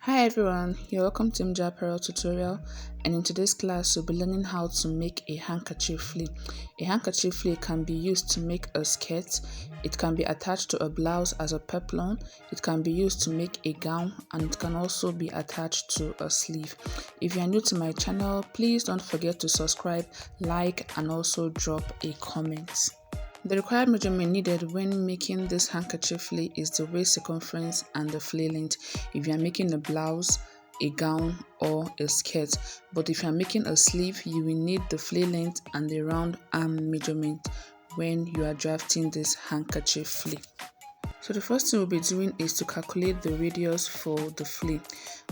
Hi everyone, you're welcome to MJ Apparel tutorial, and in today's class we'll be learning how to make a handkerchief flee. A handkerchief flee can be used to make a skirt, it can be attached to a blouse as a peplum, it can be used to make a gown, and it can also be attached to a sleeve. If you are new to my channel, please don't forget to subscribe, like, and also drop a comment. The required measurement needed when making this handkerchief flee is the waist circumference and the flee length if you are making a blouse, a gown, or a skirt. But if you are making a sleeve, you will need the flee length and the round arm measurement when you are drafting this handkerchief flee. So the first thing we'll be doing is to calculate the radius for the flee,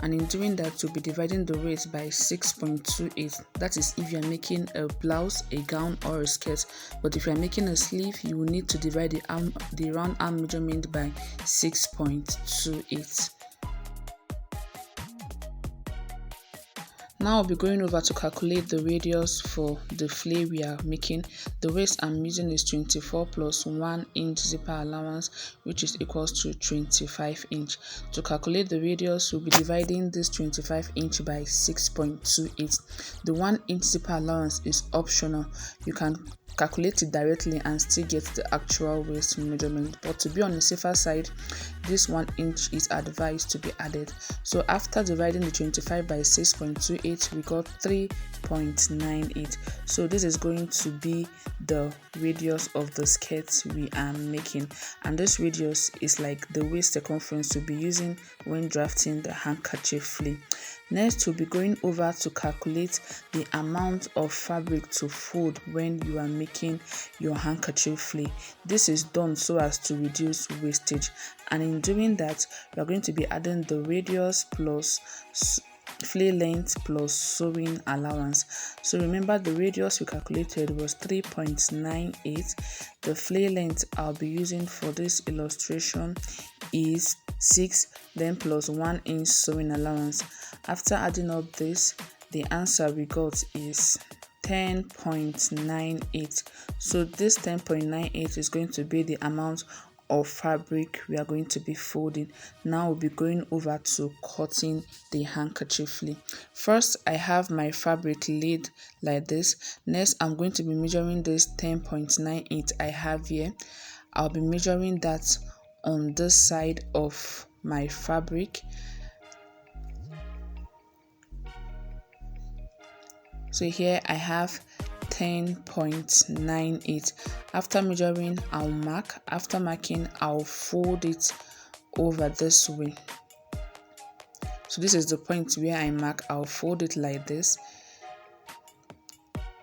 and in doing that we'll be dividing the waist by 6.28. That is if you are making a blouse, a gown, or a skirt. But if you are making a sleeve, you will need to divide the round arm measurement by 6.28. Now I'll be going over to calculate the radius for the flee we are making. The waist I'm using is 24 plus 1 inch zipper allowance, which is equals to 25 inch. To calculate the radius, we'll be dividing this 25 inch by 6.28. The 1 inch zipper allowance is optional. You can calculate it directly and still get the actual waist measurement, but to be on the safer side, this 1 inch is advised to be added. So after dividing the 25 by 6.28, we got 3.98. So this is going to be the radius of the skirt we are making, and this radius is like the waist circumference we'll be using when drafting the handkerchief flee. Next, we'll be going over to calculate the amount of fabric to fold when you are making your handkerchief flee. This is done so as to reduce wastage, and in doing that, we are going to be adding the radius plus flee length plus sewing allowance. So remember, the radius we calculated was 3.98. The flee length I'll be using for this illustration is 6, then plus 1 inch sewing allowance. After adding up this, the answer we got is 10.98. So this 10.98 is going to be the amount of fabric we are going to be folding. Now we'll be going over to cutting the handkerchief flee. First, I have my fabric laid like this. Next, I'm going to be measuring this 10.98 I have here. I'll be measuring that on this side of my fabric. So here I have 10.98. After measuring, I'll mark. After marking, I'll fold it over this way. So this is the point where I mark. I'll fold it like this.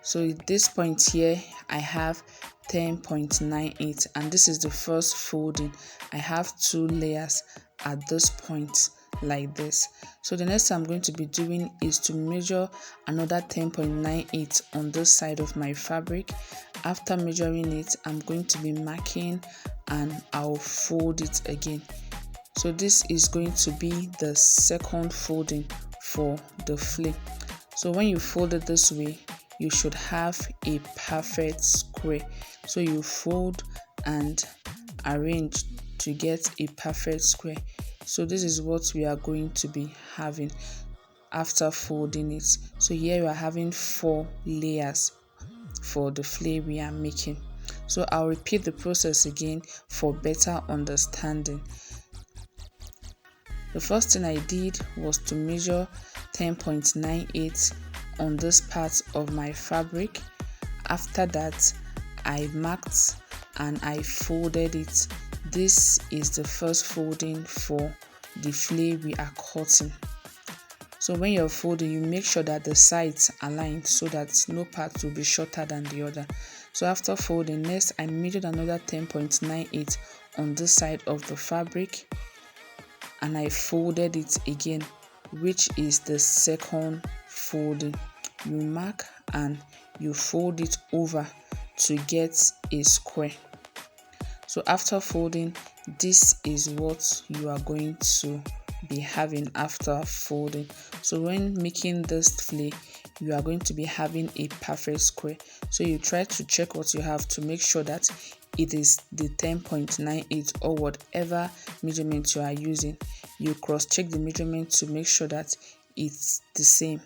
So at this point here, I have 10.98, and this is the first folding. I have 2 layers at this point like this. So the next thing I'm going to be doing is to measure another 10.98 on this side of my fabric. After measuring it, I'm going to be marking and I'll fold it again. So this is going to be the second folding for the flee. So when you fold it this way, you should have a perfect square. So you fold and arrange to get a perfect square. So this is what we are going to be having after folding it. So here we are having 4 layers for the flee we are making. So I'll repeat the process again for better understanding. The first thing I did was to measure 10.98 on this part of my fabric. After that, I marked and I folded it. This is the first folding for the flee we are cutting. So when you're folding, you make sure that the sides align so that no part will be shorter than the other. So after folding, next I measured another 10.98 on this side of the fabric and I folded it again, which is the second folding. You mark and you fold it over to get a square. So after folding, this is what you are going to be having after folding. So when making this flee, you are going to be having a perfect square. So you try to check what you have to make sure that it is the 10.98 or whatever measurement you are using. You cross check the measurement to make sure that it's the same.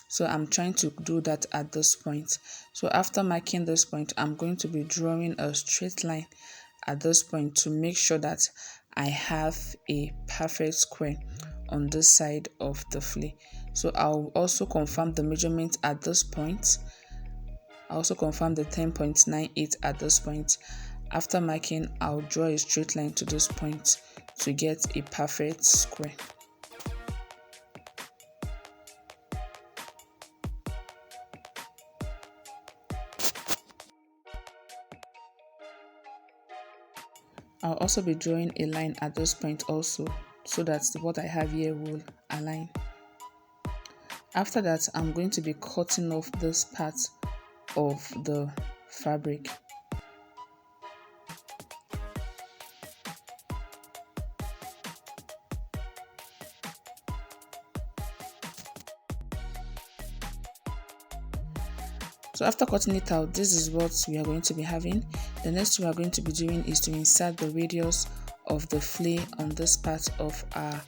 So I'm trying to do that at this point. So after marking this point, I'm going to be drawing a straight line at this point to make sure that I have a perfect square on this side of the fillet. So I'll also confirm the measurement at this point. I also confirm the 10.98 at this point. After marking, I'll draw a straight line to this point to get a perfect square. I'll also be drawing a line at this point also, so that what I have here will align. After that, I'm going to be cutting off this part of the fabric. So after cutting it out, this is what we are going to be having. The next thing we are going to be doing is to insert the radius of the fillet on this part of our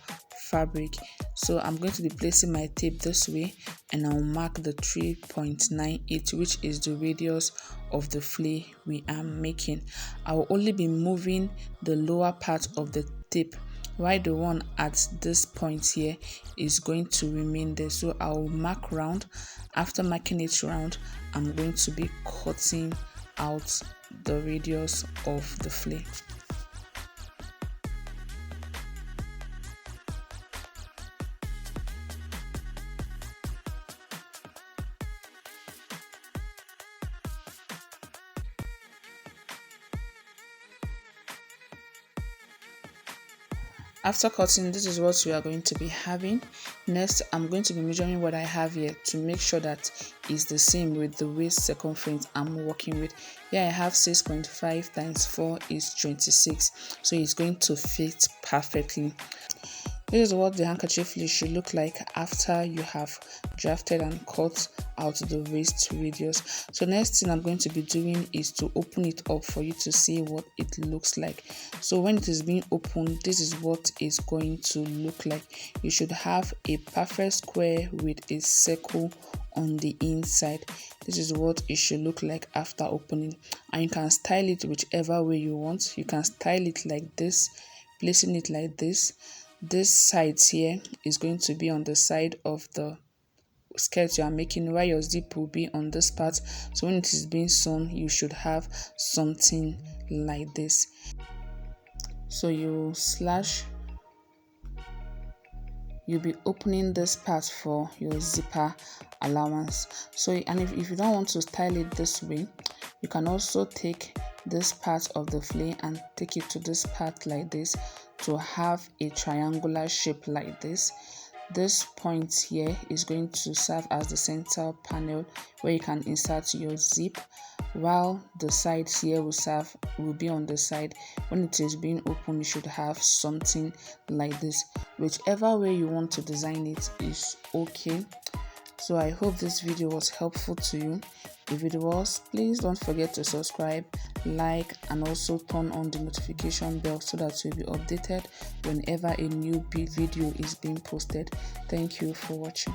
fabric. So I'm going to be placing my tape this way, and I'll mark the 3.98, which is the radius of the fillet we are making. I will only be moving the lower part of the tape, while the one at this point here is going to remain there. So I will mark round. After marking it round, I'm going to be cutting out the radius of the fillet. After cutting, this is what we are going to be having. Next, I'm going to be measuring what I have here to make sure that it's the same with the waist circumference I'm working with. Here I have 6.5 times 4 is 26, so it's going to fit perfectly. This is what the handkerchief should look like after you have drafted and cut out the waist radius. So next thing I'm going to be doing is to open it up for you to see what it looks like. So when it is being opened, this is what it's going to look like. You should have a perfect square with a circle on the inside. This is what it should look like after opening, and you can style it whichever way you want. You can style it like this, placing it like this. This side here is going to be on the side of the skirt you are making, while your zip will be on this part. So when it is being sewn, you should have something like this. So you'll be opening this part for your zipper allowance. So, and if you don't want to style it this way, you can also take this part of the fillet and take it to this part like this to have a triangular shape like this. This point here is going to serve as the center panel where you can insert your zip, while the sides here will be on the side. When it is being opened, you should have something like this. Whichever way you want to design it is okay. So I hope this video was helpful to you. If it was, please don't forget to subscribe, like, and also turn on the notification bell so that you'll be updated whenever a new video is being posted. Thank you for watching.